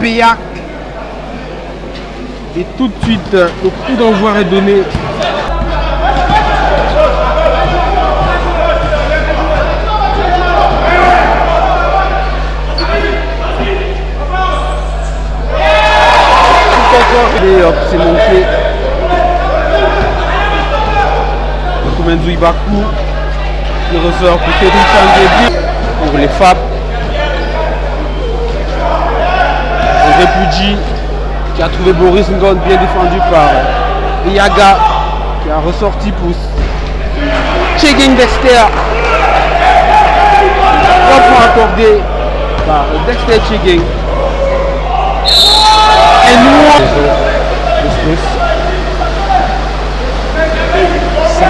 Béa. Et tout de suite, le coup d'envoi est donné. Et hop, c'est monté. Kumenzu Ibaku qui ressort pour Kevin Changedi pour les FAP. André Pudji qui a trouvé Boris Ngon bien défendu par Yaga qui a ressorti pour Chegeng Dexter. 3 points accordés par Dexter Chegeng. Et nous, 5-11,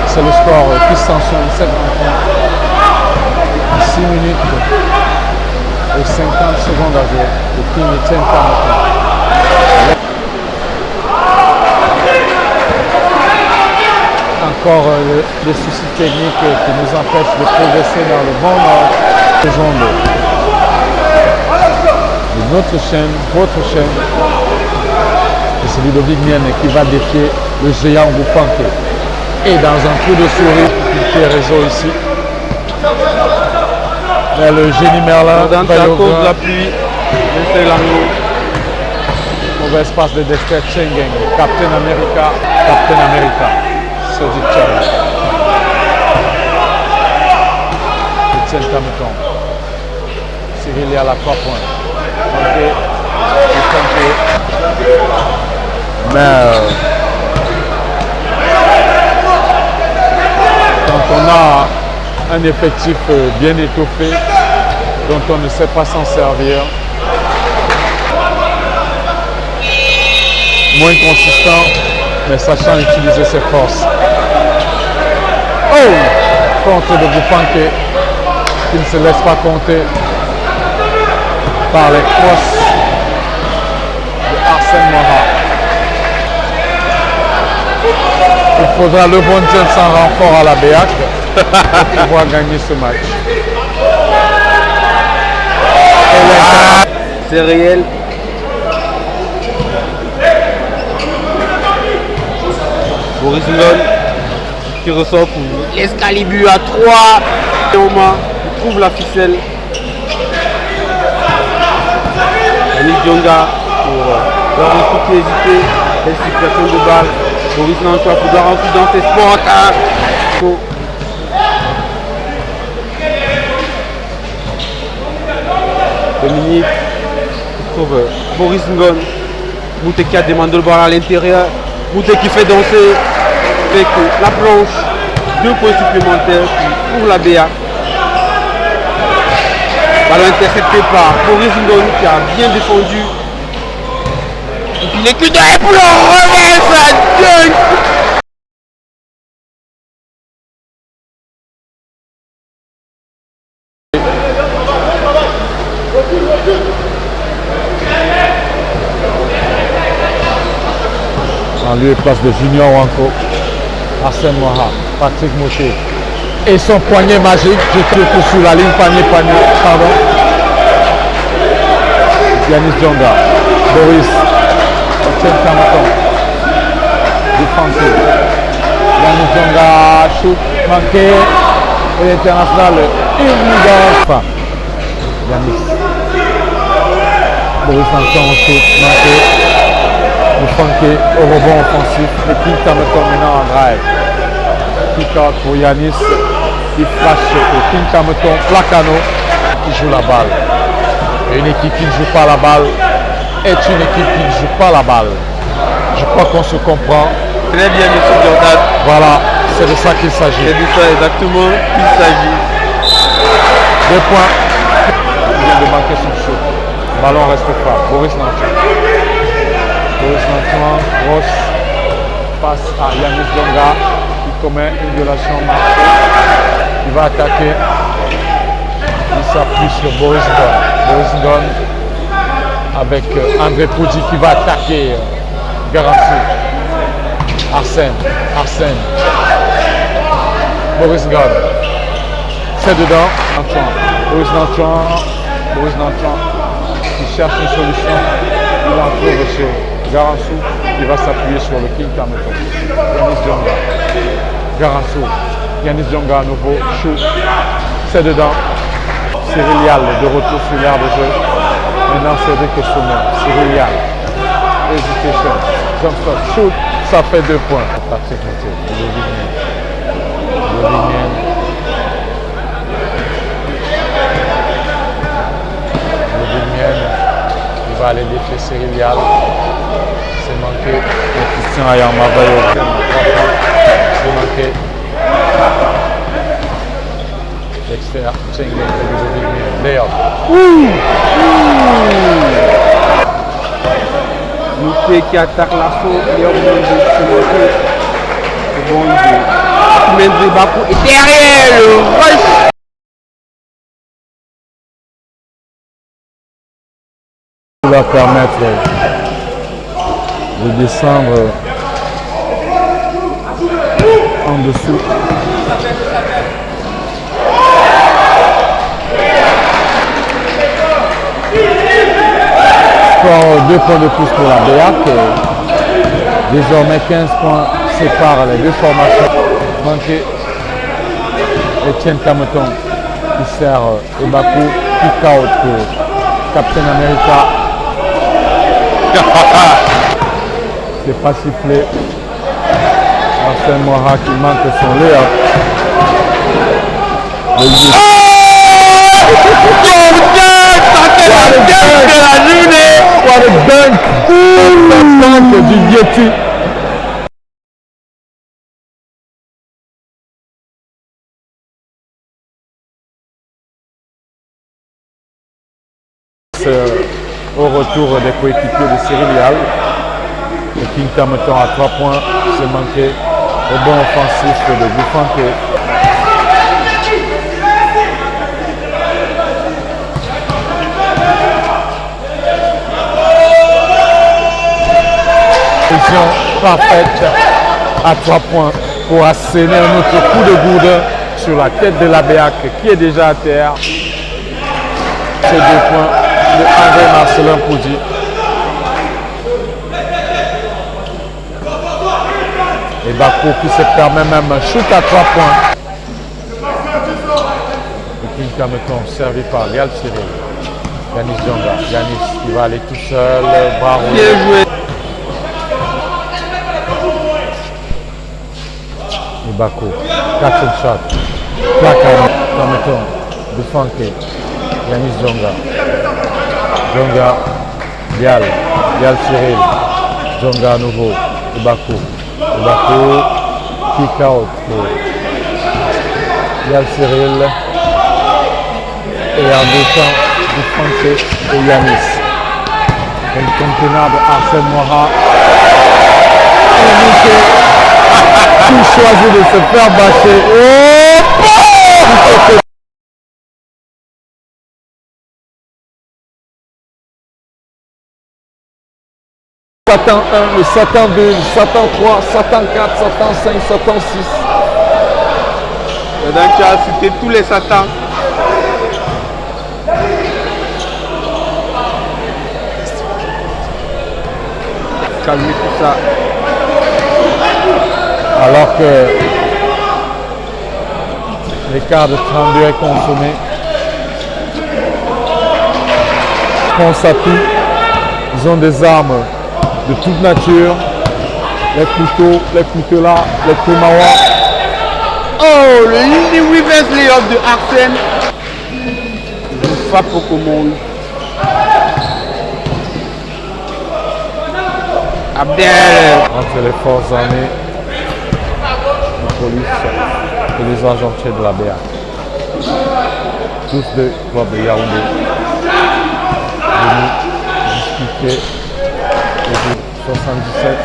c'est le score Pistanson, 7 rencontres, 6 minutes et 50 secondes à jouer. Le team est 10 Encore des soucis techniques qui nous empêchent de progresser dans le bon ordre. De notre chaîne, votre chaîne, et c'est Ludovic Mienne qui va défier le géant Boufanké. Et dans un coup de souris, il fait réseau ici. Mais le génie Merlin dans à cause de la pluie, mauvaise passe de Dexter Chegeng, Captain America, Sodic Challenge. Etienne Tameton. Cyril est à la 3 points. Mais quand on a un effectif bien étoffé, dont on ne sait pas s'en servir, moins consistant, mais sachant utiliser ses forces. Oh! Contre de Boufanké, qui ne se laisse pas compter par les crosses de Arsène Moha. Il faudra le bon Dieu sans renfort à la BEAC pour pouvoir gagner ce match. C'est réel. Boris Ngon qui ressort pour l'Escalibur à 3. Théoma qui trouve la ficelle. Yannick Djonga pour leur coup qui hésitait. Quelle situation de balle. Boris Nantua pour garantir dans ses sports. Dominique trouve Boris Ngon. Mouté qui a demandé le ballon à l'intérieur. Mouté qui fait danser avec la planche. 2 points supplémentaires pour la BA. Ballon intercepté par Boris Ngon qui a bien défendu. Et puis les coups de pour le revers, ça dunk. En lieu et place de Junior Wanko, Arsène Moha, Patrick Mouché. Et son poignet magique, je trouve sur la ligne panier, pardon. Yanis Djonga, Boris, Etienne Tameton, défensif. Yanis Djonga, shoot, manqué. Et l'international, Imouga. Yanis. Boris Nanton, shoot, manqué. Boufanké au rebond offensif. Et puis Tameton maintenant en drive. Pick-out pour Yanis. Il flash et King Tameton, Placano qui joue la balle. Et une équipe qui ne joue pas la balle est une équipe qui ne joue pas la balle. Je crois qu'on se comprend. Très bien, monsieur Jordan. Voilà, c'est de ça qu'il s'agit. C'est de ça exactement qu'il s'agit. 2 points. Il vient de manquer son shoot. Le ballon reste pas. Boris Nantua. Boris Nantua, grosse passe à Yanis Djonga qui commet une violation marquée. Il va attaquer. Il s'appuie sur Boris Ngon. Boris Ngon avec André Pudji qui va attaquer. Garanti. Arsène. Boris Ngon. C'est dedans. Boris Nantua. qui cherche une solution, il en trouve chez Garansou, qui va s'appuyer sur le King Tameton. Yanis Djonga. Garansou. Yanis Djonga à nouveau. Chou. C'est dedans. Cyril Yal de retour sur l'aire de jeu. Maintenant Cédric Soumer. Cyril Yal. Hesitation. Jump stop. Shoot. Ça fait 2 points. Patrick Moutier. Lovignen. Il va aller défier Cyril Yal. C'est manqué. Christian Ayama va y obtenir 3 points. C'est manqué. Dexter Tchengen de Lovignen. Layup. Mouté qui attaque l'assaut. Layup de Tchengen. C'est bon idée. Mendy Bakou et derrière le rush. Qui va permettre de descendre en dessous. Encore 2 points de plus pour la BEAC. Désormais 15 points séparent les deux formations. Manqué. Etienne Tameton qui sert Ebakou. Kick out pour Captain America. C'est pas sifflé. Arsène Moira qui manque son layup. What a dunk! Un dunk du Yeti. Au retour des coéquipiers de Cyril Yal. Le King Tameton à 3 points, c'est manqué. Au bon offensif de Boufanké. Position parfaite à 3 points pour asséner un autre coup de gourde sur la tête de la BEAC qui est déjà à terre. Ces 2 points de André Marcelin Poudy. Et Bakou qui se permet même un shoot à 3 points. Le King Tameton servi par Yal Cyril. Yanis Djonga. Yanis qui va aller tout seul. Bras roulés. Bien joué. Et Bakou. 4 shot. Plaque Tameton. De Funky. Yanis Djonga. Djonga, Yal Cyril, Djonga à nouveau, Ebakou, kick out pour Yal Cyril et en défense du Français et Yanis. Incontournable Arsène Moira. Tout choisi de se faire bâcher. Oh! Satan 1, le Satan 2, le Satan 3, Satan 4, Satan 5, Satan 6. Maintenant tu as cité tous les satans. Calmer tout ça. Alors que l'écart de 32 est consommé. Pense à tout. Ils ont des armes de toute nature, les couteaux là, les tomahawks. Oh, le Lindy Reverse Layup de Arsène. Je frappe au commande. Abdel. Entre les forces armées, la police et les argentiers de la BEAC. Tous deux clubs de Yaoundé. Venus discuter. 77.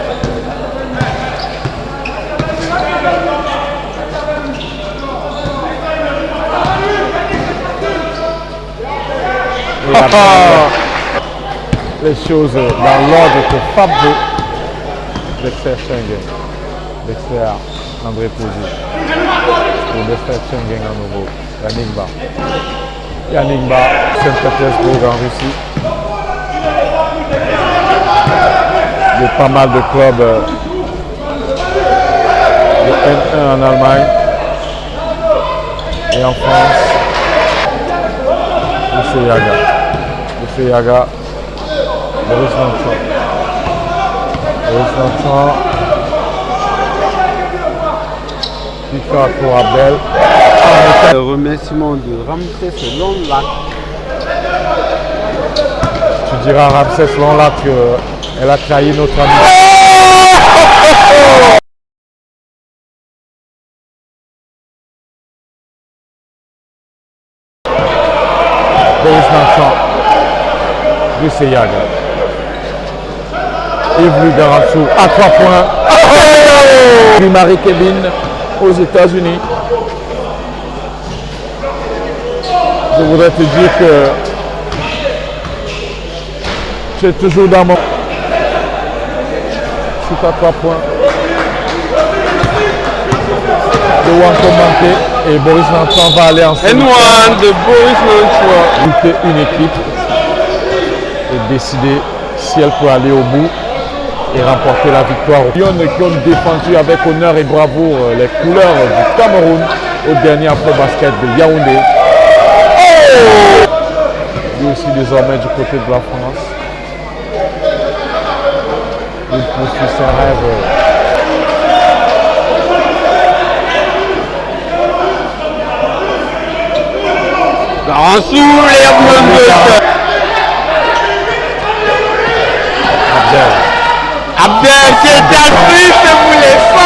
Et après, les choses dans l'ordre que Fab veut. Dexter Tchengen. Dexter André Pouzy. Pour Dexter Tchengen à nouveau. Yannick Ba. Saint-Pétersbourg en Russie. de pas mal de clubs de N1 en Allemagne et en France. Monsieur Yaga, Boris Nanchon. Victoire pour Abdel. Le remerciement de Ramsès Lonlac. Tu diras à Ramsès Lonlac qu'elle a trahi notre ami. Boris Nanchon, Brice Yaga. Yves Lugarassou à 3 points. Marie Kevin aux États-Unis. Je voudrais te dire que tu es toujours dans mon... Je suis à 3 points. De Wanko Manté et Boris Nanchon va aller en N1 de Boris Nanchon. Lutter une équipe et décider si elle peut aller au bout et remporter la victoire. Les Lions qui ont défendu avec honneur et bravoure les couleurs du Cameroun au dernier Afro-Basket de Yaoundé. Lui aussi désormais du côté de la France. Il poursuit son rêve. Garassou, les Abdel. Abdel qui est triste pour les femmes.